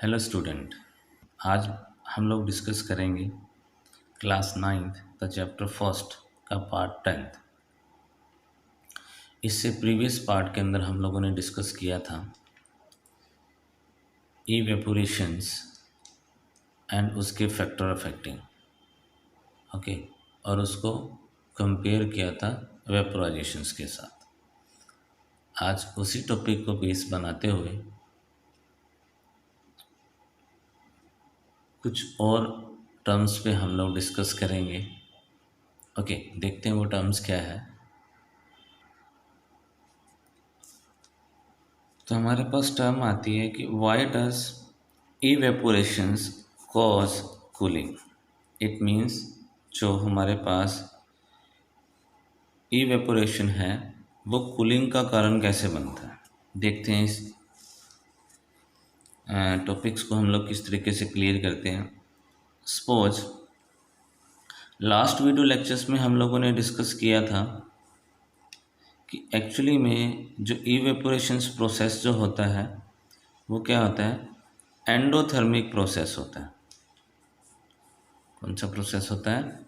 Hello student. आज हम लोग डिस्कस करेंगे क्लास 9th का चैप्टर फर्स्ट का पार्ट 10th। इससे प्रीवियस पार्ट के अंदर हम लोगों ने डिस्कस किया था इवेपोरेशंस एंड उसके फैक्टर अफेक्टिंग, ओके, और उसको कंपेयर किया था वेपोराइजेशंस के साथ। आज उसी टॉपिक को बेस बनाते हुए कुछ और टर्म्स पे हम लोग डिस्कस करेंगे। ओके, देखते हैं वो टर्म्स क्या है। तो हमारे पास टर्म आती है कि why does evaporations cause cooling. It means जो हमारे पास इवेपोरेशन है वो कूलिंग का कारण कैसे बनता है। देखते हैं इस टॉपिक्स को हम लोग किस तरीके से क्लियर करते हैं। सपोज लास्ट वीडियो लेक्चर्स में हम लोगों ने डिस्कस किया था कि एक्चुअली में जो इवेपोरेशंस प्रोसेस जो होता है वो क्या होता है, एंडोथर्मिक प्रोसेस होता है। कौन सा प्रोसेस होता है?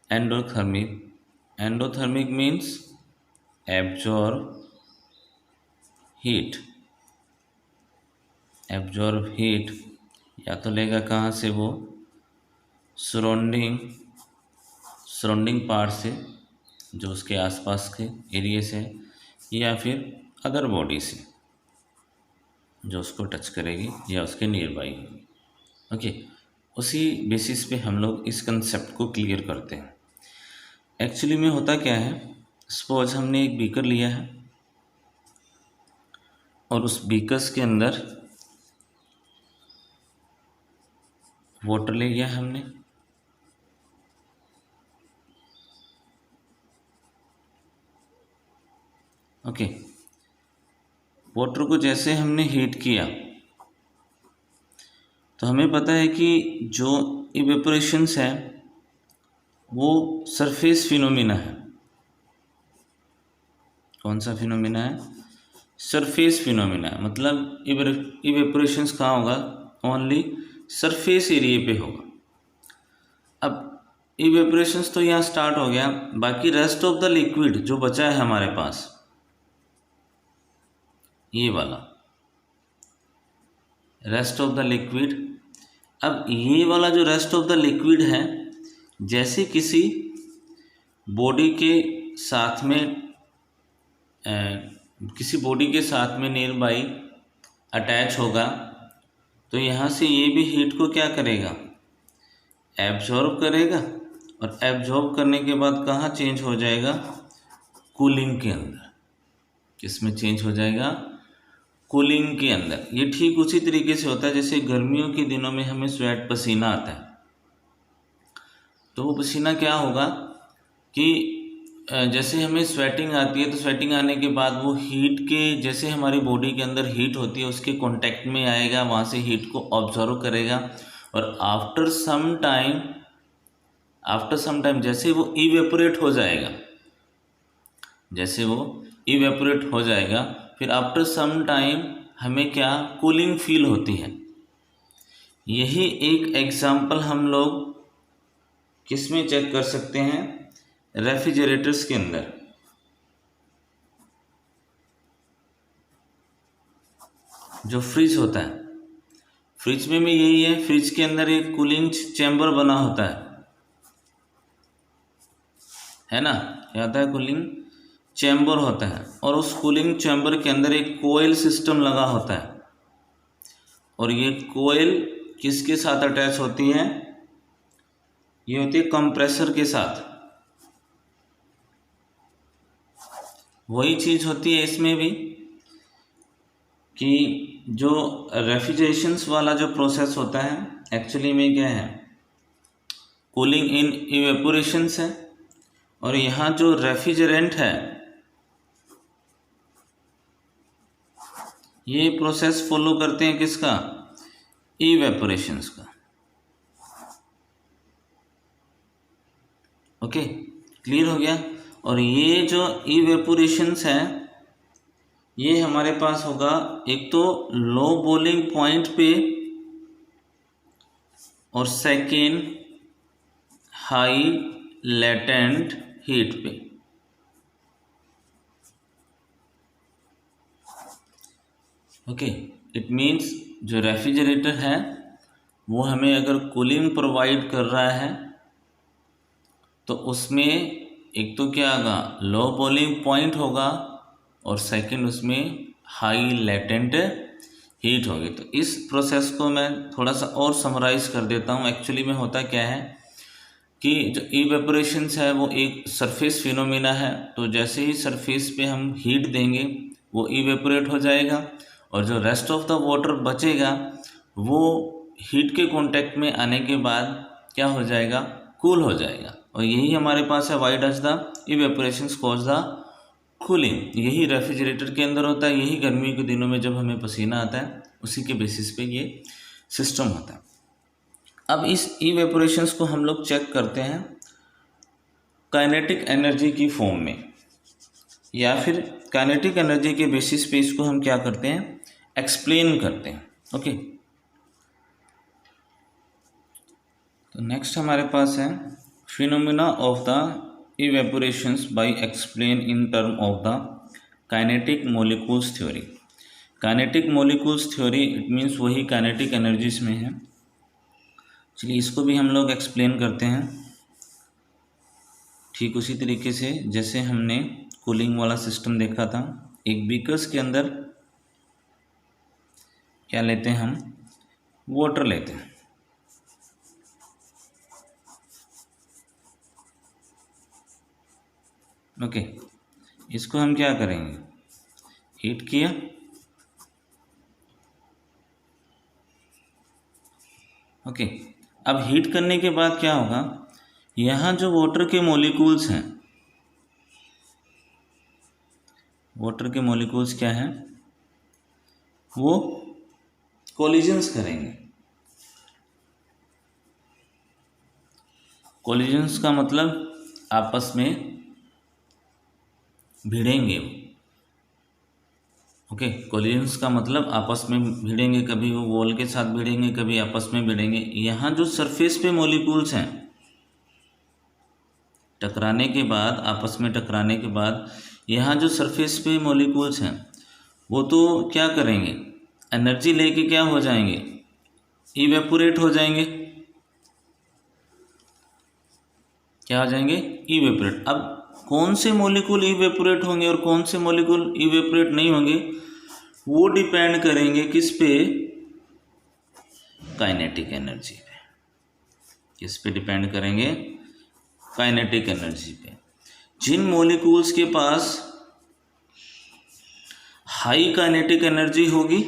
Endothermic. Endothermic means absorb heat. Absorb heat या तो लेगा कहाँ से, वो सराउंडिंग पार्ट से, जो उसके आसपास के एरिया से, या फिर अदर बॉडी से जो उसको टच करेगी या उसके नियर बाई होगी। ओके, उसी बेसिस पे हम लोग इस कंसेप्ट को क्लियर करते हैं। एक्चुअली में होता क्या है, सपोज हमने एक बीकर लिया है और उस बीकर्स के अंदर वाटर ले लिया हमने। ओके, वाटर को जैसे हमने हीट किया तो हमें पता है कि जो इवेपोरेशंस है वो सरफेस फिनोमिना है। कौन सा फिनोमिना है? सरफेस फिनोमिना है। मतलब इवेपोरेशंस कहाँ होगा? ओनली सरफेस एरिया पे होगा। अब इवेपोरेशंस तो यहाँ स्टार्ट हो गया, बाकी रेस्ट ऑफ द लिक्विड जो बचा है हमारे पास, ये वाला रेस्ट ऑफ द लिक्विड। अब ये वाला जो रेस्ट ऑफ द लिक्विड है, जैसे किसी बॉडी के साथ में नियर बाई अटैच होगा तो यहाँ से ये भी हीट को क्या करेगा, एब्जॉर्ब करेगा, और एब्जॉर्ब करने के बाद कहाँ चेंज हो जाएगा? कूलिंग के अंदर। किस में चेंज हो जाएगा? कूलिंग के अंदर। ये ठीक उसी तरीके से होता है जैसे गर्मियों के दिनों में हमें स्वेट पसीना आता है, तो वो पसीना क्या होगा कि जैसे हमें स्वेटिंग आती है तो स्वेटिंग आने के बाद वो हीट के, जैसे हमारी बॉडी के अंदर हीट होती है उसके कांटेक्ट में आएगा, वहाँ से हीट को ऑब्जर्व करेगा, और आफ्टर सम टाइम जैसे वो इवेपोरेट हो जाएगा, फिर आफ्टर सम टाइम हमें क्या, कूलिंग फील होती है। यही एक एग्जाम्पल हम लोग किस में चेक कर सकते हैं? रेफ्रिजरेटर्स के अंदर। जो फ्रिज होता है, फ्रिज में भी यही है। फ्रिज के अंदर एक कूलिंग चैम्बर बना होता है ना, क्या होता है? कूलिंग चैम्बर होता है, और उस कूलिंग चैम्बर के अंदर एक कोयल सिस्टम लगा होता है, और ये कोयल किसके साथ अटैच होती है? ये होती है कंप्रेसर के साथ। वही चीज़ होती है इसमें भी कि जो रेफ्रिजरेशंस वाला जो प्रोसेस होता है एक्चुअली में क्या है, कूलिंग इन इवेपोरेशंस है, और यहाँ जो रेफ्रिजरेंट है ये प्रोसेस फॉलो करते हैं किसका? इवेपोरेशंस का। ओके, क्लियर हो गया। और ये जो इवेपोरेशंस है ये हमारे पास होगा एक तो लो बॉइलिंग पॉइंट पे और सेकेंड हाई लेटेंट हीट पे। ओके, इट मीन्स जो रेफ्रिजरेटर है वो हमें अगर कूलिंग प्रोवाइड कर रहा है तो उसमें एक तो क्या होगा, लो बॉइलिंग पॉइंट होगा, और सेकंड उसमें हाई लेटेंट हीट होगी। तो इस प्रोसेस को मैं थोड़ा सा और समराइज कर देता हूँ। एक्चुअली में होता क्या है कि जो इवेपोरेशंस है वो एक सरफेस फिनोमिना है। तो जैसे ही सरफेस पे हम हीट देंगे वो इवेपोरेट हो जाएगा, और जो रेस्ट ऑफ द वाटर बचेगा वो हीट के कांटेक्ट में आने के बाद क्या हो जाएगा, कूल हो जाएगा। और यही हमारे पास है, why does the evaporations cause the cooling. यही रेफ्रिजरेटर के अंदर होता है, यही गर्मी के दिनों में जब हमें पसीना आता है उसी के बेसिस पे ये सिस्टम होता है। अब इस इवेपोरेशंस को हम लोग चेक करते हैं काइनेटिक एनर्जी की फॉर्म में, या फिर काइनेटिक एनर्जी के बेसिस पे इसको हम क्या करते हैं, एक्सप्लेन करते हैं। ओके, तो नेक्स्ट हमारे पास है phenomena of the evaporations by explain in term of the kinetic molecules theory. Kinetic molecules theory it means वही काइनेटिक एनर्जीज में है। चलिए इसको भी हम लोग एक्सप्लेन करते हैं ठीक उसी तरीके से जैसे हमने कूलिंग वाला सिस्टम देखा था। एक बीकर्स के अंदर क्या लेते हैं हम, वाटर लेते हैं। ओके, इसको हम क्या करेंगे, हीट किया, ओके। अब हीट करने के बाद क्या होगा, यहाँ जो वाटर के मॉलिक्यूल्स हैं, वाटर के मॉलिक्यूल्स क्या हैं, वो कोलिजन्स करेंगे। कोलिजन्स का मतलब आपस में भिड़ेंगे। ओके, कोलिजन्स का मतलब आपस में भिड़ेंगे, कभी वो वॉल के साथ भिड़ेंगे, कभी आपस में भिड़ेंगे। यहाँ जो सरफेस पे मॉलिक्यूल्स हैं, टकराने के बाद, आपस में टकराने के बाद यहाँ जो सरफेस पे मॉलिक्यूल्स हैं वो तो क्या करेंगे, एनर्जी लेके क्या हो जाएंगे, इवेपोरेट हो जाएंगे। क्या हो जाएंगे, इवेपोरेट। अब कौन से मॉलिक्यूल इवेपोरेट होंगे और कौन से मॉलिक्यूल इवेपोरेट नहीं होंगे, वो डिपेंड करेंगे किस पे, काइनेटिक एनर्जी पे। किस पे डिपेंड करेंगे, काइनेटिक एनर्जी पे। जिन मॉलिक्यूल्स के पास हाई काइनेटिक एनर्जी होगी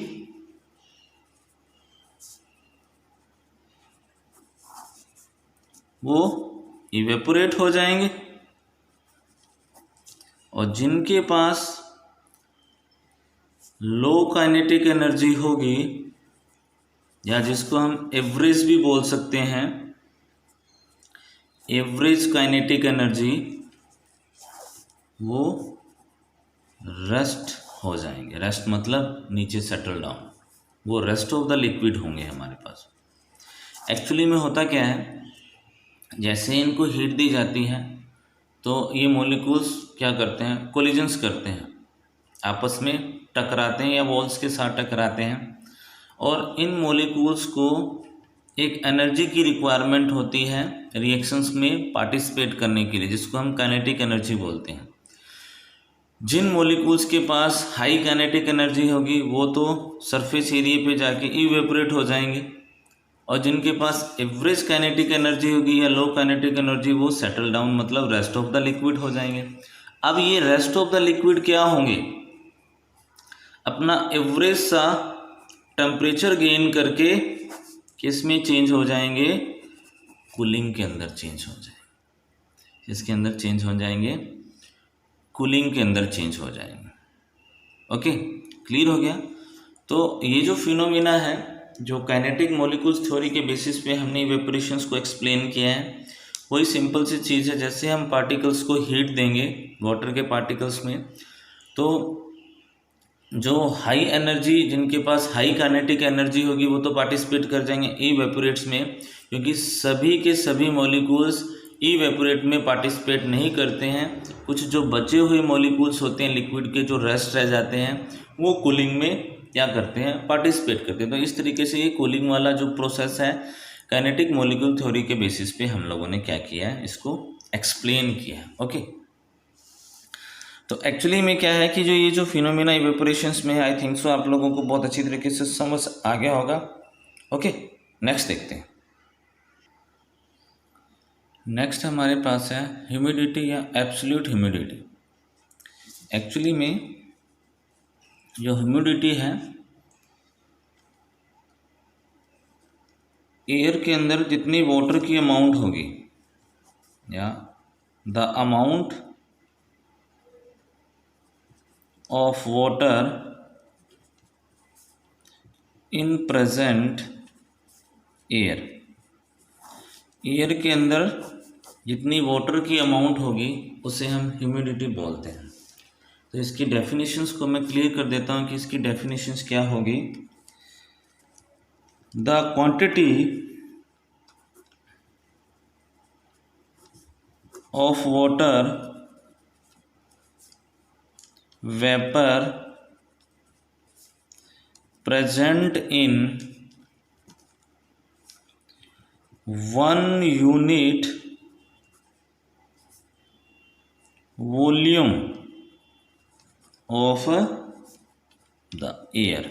वो इवेपोरेट हो जाएंगे, और जिनके पास लो काइनेटिक एनर्जी होगी, या जिसको हम एवरेज भी बोल सकते हैं, एवरेज काइनेटिक एनर्जी, वो रेस्ट हो जाएंगे। रेस्ट मतलब नीचे सेटल डाउन, वो रेस्ट ऑफ द लिक्विड होंगे हमारे पास। एक्चुअली में होता क्या है, जैसे इनको हीट दी जाती है तो ये मॉलिक्यूल्स क्या करते हैं, कोलिजन्स करते हैं, आपस में टकराते हैं या वॉल्स के साथ टकराते हैं। और इन मॉलिक्यूल्स को एक एनर्जी की रिक्वायरमेंट होती है रिएक्शंस में पार्टिसिपेट करने के लिए, जिसको हम काइनेटिक एनर्जी बोलते हैं। जिन मॉलिक्यूल्स के पास हाई काइनेटिक एनर्जी होगी वो तो सरफेस एरिया पे जाके इवेपोरेट हो जाएंगे, और जिनके पास एवरेज काइनेटिक एनर्जी होगी या लो काइनेटिक एनर्जी, वो सेटल डाउन मतलब रेस्ट ऑफ द लिक्विड हो जाएंगे। अब ये रेस्ट ऑफ द लिक्विड क्या होंगे, अपना एवरेज सा टेम्परेचर गेन करके किस में चेंज हो जाएंगे, कूलिंग के अंदर चेंज हो जाएंगे। इसके अंदर चेंज हो जाएंगे, कूलिंग के अंदर चेंज हो जाएंगे। ओके, क्लियर हो गया। तो ये जो फिनोमिना है, जो काइनेटिक मॉलिक्यूल्स थ्योरी के बेसिस पे हमने इवेपोरेशंस को एक्सप्लेन किया है, वही सिंपल सी चीज़ है। जैसे हम पार्टिकल्स को हीट देंगे वाटर के पार्टिकल्स में, तो जो हाई एनर्जी, जिनके पास हाई काइनेटिक एनर्जी होगी वो तो पार्टिसिपेट कर जाएंगे इवेपोरेट्स में, क्योंकि सभी के सभी मॉलिक्यूल्स इवेपोरेट में पार्टिसिपेट नहीं करते हैं। कुछ जो बचे हुए मॉलिक्यूल्स होते हैं लिक्विड के, जो रेस्ट रह जाते हैं, वो कूलिंग में क्या करते हैं, पार्टिसिपेट करते हैं। तो इस तरीके से ये कूलिंग वाला जो प्रोसेस है काइनेटिक मॉलिक्यूल थ्योरी के बेसिस पे हम लोगों ने क्या किया है, इसको एक्सप्लेन किया है। ओके, तो एक्चुअली में क्या है कि जो ये जो फिनोमेना इवेपोरेशंस में, आई थिंक सो आप लोगों को बहुत अच्छी तरीके से समझ आ गया होगा। ओके, नेक्स्ट देखते हैं। नेक्स्ट हमारे पास है ह्यूमिडिटी या एब्सोल्यूट ह्यूमिडिटी। एक्चुअली में जो ह्यूमिडिटी है, एयर के अंदर जितनी वाटर की अमाउंट होगी या the amount of water in present air, air के अंदर जितनी वाटर की अमाउंट होगी उसे हम ह्यूमिडिटी बोलते हैं। तो इसकी डेफिनेशंस को मैं क्लियर कर देता हूँ कि इसकी डेफिनेशंस क्या होगी। The quantity of water vapour present in 1 unit volume of the air,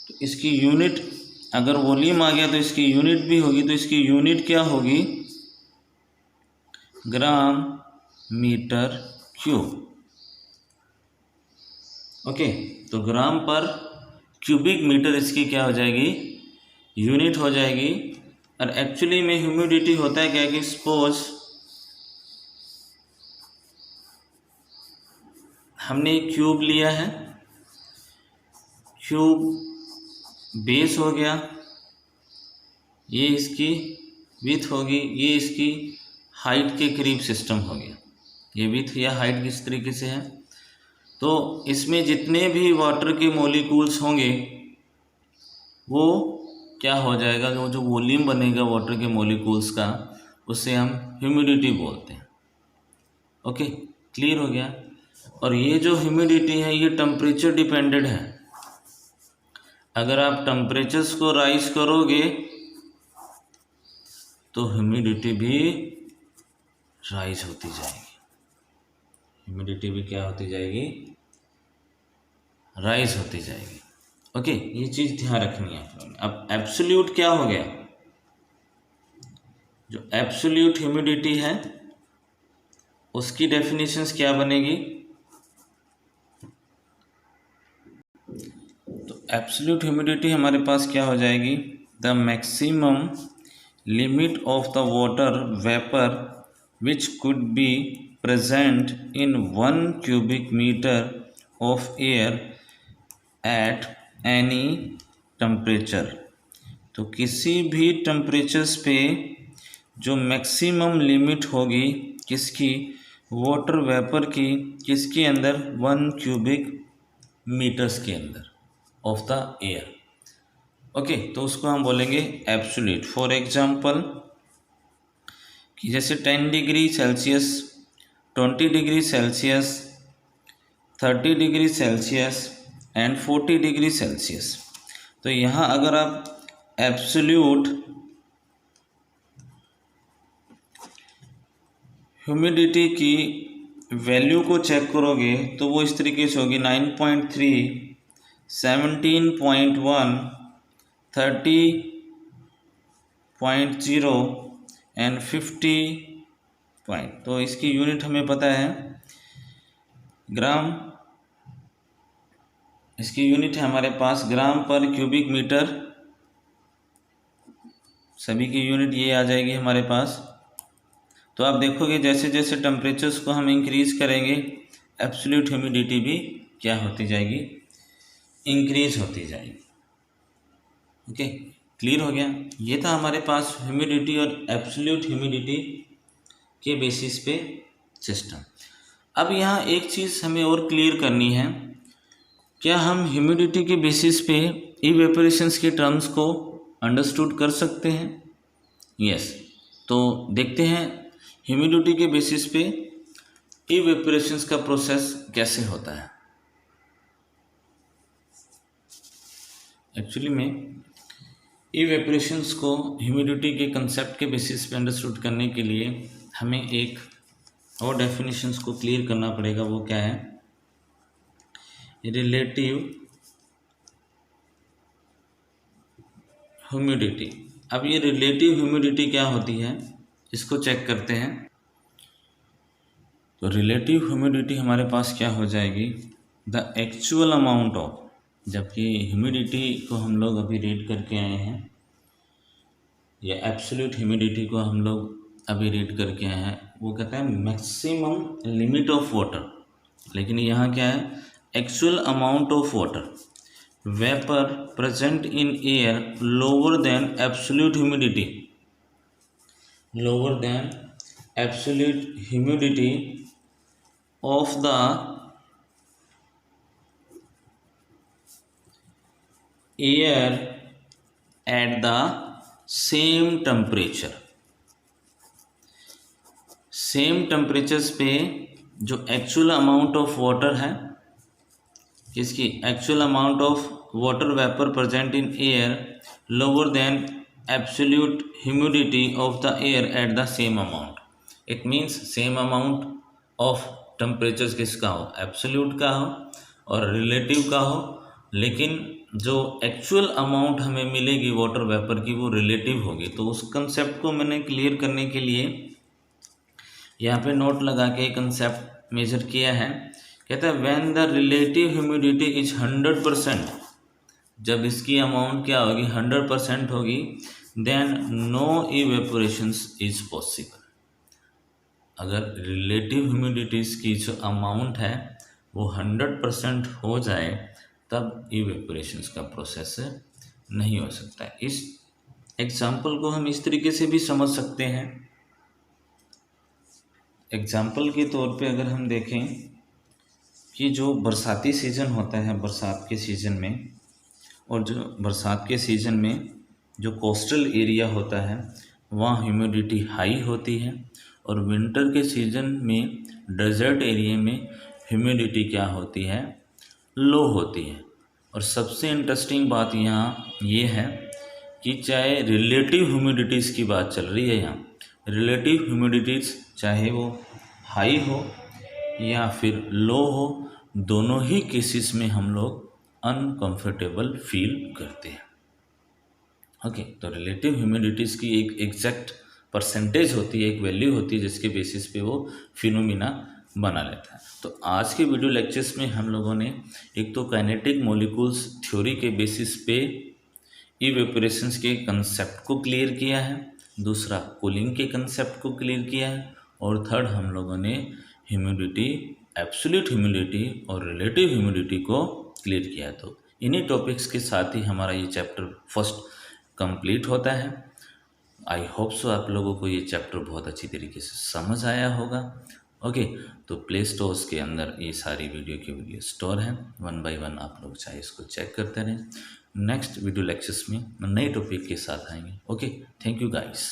तो इसकी यूनिट, अगर वॉल्यूम आ गया तो इसकी यूनिट भी होगी। तो इसकी यूनिट क्या होगी, ग्राम मीटर क्यूब। ओके, तो ग्राम पर क्यूबिक मीटर इसकी क्या हो जाएगी, यूनिट हो जाएगी। और एक्चुअली में ह्यूमिडिटी होता है क्या कि सपोज हमने एक क्यूब लिया है, क्यूब बेस हो गया, ये इसकी विड्थ होगी, ये इसकी हाइट के करीब सिस्टम हो गया। ये विड्थ या हाइट किस तरीके से है, तो इसमें जितने भी वाटर के मॉलिक्यूल्स होंगे वो क्या हो जाएगा, वो जो वॉल्यूम बनेगा वाटर के मॉलिक्यूल्स का, उसे हम ह्यूमिडिटी बोलते हैं। ओके, क्लियर हो गया। और ये जो ह्यूमिडिटी है ये टेम्परेचर डिपेंडेंट है। अगर आप टेम्परेचर्स को राइज करोगे तो ह्यूमिडिटी भी राइज होती जाएगी, ह्यूमिडिटी भी क्या होती जाएगी, राइज होती जाएगी। ओके, ये चीज़ ध्यान रखनी है आप लोगों ने। अब एब्सोल्यूट क्या हो गया, जो एब्सोल्यूट ह्यूमिडिटी है उसकी डेफिनेशंस क्या बनेगी। तो एब्सोल्यूट ह्यूमिडिटी हमारे पास क्या हो जाएगी, the maximum limit of the water vapour which could be present in 1 cubic meter of air at any temperature। तो किसी भी टेम्परेचर्स पे जो मैक्सिमम लिमिट होगी किसकी, वाटर वेपर की, किसके अंदर, 1 क्यूबिक मीटर्स के अंदर ऑफ द एयर। ओके, तो उसको हम बोलेंगे एब्सोल्यूट। फॉर एग्जांपल कि जैसे 10 degree Celsius, 20 degree Celsius, 30 degree Celsius and 40 degree Celsius. तो यहाँ अगर आप एब्सोल्यूट ह्यूमिडिटी की वैल्यू को चेक करोगे तो वो इस तरीके से होगी 9.3, 17.1, 30.0 एंड 50 पॉइंट। तो इसकी यूनिट हमें पता है ग्राम, इसकी यूनिट है हमारे पास ग्राम पर क्यूबिक मीटर, सभी की यूनिट ये आ जाएगी हमारे पास। तो आप देखोगे जैसे जैसे टेम्परेचर्स को हम इंक्रीज करेंगे एब्सोल्यूट ह्यूमिडिटी भी क्या होती जाएगी, इंक्रीज होती जाएगी। ओके, क्लियर हो गया। ये था हमारे पास ह्यूमिडिटी और एब्सोल्यूट ह्यूमिडिटी के बेसिस पे सिस्टम। अब यहाँ एक चीज़ हमें और क्लियर करनी है, क्या हम ह्यूमिडिटी के बेसिस पे इवेपोरेशंस के टर्म्स को अंडरस्टूड कर सकते हैं? यस। तो देखते हैं ह्यूमिडिटी के बेसिस पे इवेपोरेशंस का प्रोसेस कैसे होता है। एक्चुअली में इवेपोरेशंस को ह्यूमिडिटी के कंसेप्ट के बेसिस पे अंडरस्टूड करने के लिए हमें एक और डेफिनेशंस को क्लियर करना पड़ेगा। वो क्या है? Relative humidity. अब ये रिलेटिव ह्यूमिडिटी क्या होती है इसको चेक करते हैं। तो रिलेटिव ह्यूमिडिटी हमारे पास क्या हो जाएगी? द एक्चुअल अमाउंट ऑफ, जबकि ह्यूमिडिटी को हम लोग अभी रीड करके आए हैं, या एब्सोल्यूट ह्यूमिडिटी को हम लोग अभी रीड करके आए हैं, वो कहता है मैक्सिमम लिमिट ऑफ वाटर। लेकिन यहाँ क्या है? Actual amount of water vapour present in air lower than absolute humidity, lower than absolute humidity of the air at the same temperature. Same temperatures पे जो एक्चुअल अमाउंट ऑफ वाटर है, इसकी actual amount of water vapour present in air lower than absolute humidity of the air at the same amount. It means same amount of temperature किसका हो? Absolute का हो और relative का हो, लेकिन जो एक्चुअल अमाउंट हमें मिलेगी वाटर वेपर की वो रिलेटिव होगी। तो उस कंसेप्ट को मैंने क्लियर करने के लिए यहाँ पे नोट लगा के कंसेप्ट मेजर किया है। कहता है when the relative humidity is 100%, जब इसकी अमाउंट क्या होगी? 100% होगी, देन नो इवेपोरेशंस इज पॉसिबल। अगर रिलेटिव ह्यूमिडिटीज़ की जो अमाउंट है वो 100% हो जाए तब इवेपोरेशंस का प्रोसेस नहीं हो सकता है। इस एग्जाम्पल को हम इस तरीके से भी समझ सकते हैं। एग्जाम्पल के तौर पे अगर हम देखें कि जो बरसाती सीज़न होता है, बरसात के सीज़न में, और जो बरसात के सीज़न में जो कोस्टल एरिया होता है वहाँ ह्यूमिडिटी हाई होती है, और विंटर के सीज़न में डेजर्ट एरिया में ह्यूमिडिटी क्या होती है? लो होती है। और सबसे इंटरेस्टिंग बात यहाँ ये है कि चाहे रिलेटिव ह्यूमिडिटीज़ की बात चल रही है, यहाँ रिलेटिव ह्यूमिडिटीज़ चाहे वो हाई हो या फिर लो हो, दोनों ही केसेस में हम लोग अनकंफर्टेबल फील करते हैं। ओके, तो रिलेटिव ह्यूमिडिटीज़ की एक एग्जैक्ट परसेंटेज होती है, एक वैल्यू होती है जिसके बेसिस पे वो फिनोमिना बना लेता है। तो आज के वीडियो लेक्चर्स में हम लोगों ने एक तो काइनेटिक मॉलिक्यूल्स थ्योरी के बेसिस पे इवेपोरेशंस के कंसेप्ट को क्लियर किया है, दूसरा कूलिंग के कंसेप्ट को क्लियर किया है, और थर्ड हम लोगों ने ह्यूमिडिटी, एब्सोल्यूट ह्यूमिडिटी और रिलेटिव ह्यूमिडिटी को क्लियर किया। तो इन्हीं टॉपिक्स के साथ ही हमारा ये चैप्टर फर्स्ट कंप्लीट होता है। आई होप सो आप लोगों को ये चैप्टर बहुत अच्छी तरीके से समझ आया होगा। ओके, तो प्ले स्टोर्स के अंदर ये सारी वीडियो की वीडियो स्टोर है, 1 बाय 1 आप लोग चाहे इसको चेक करते रहें। नेक्स्ट वीडियो लेक्चर्स में नए टॉपिक के साथ आएंगे। Okay, thank you guys.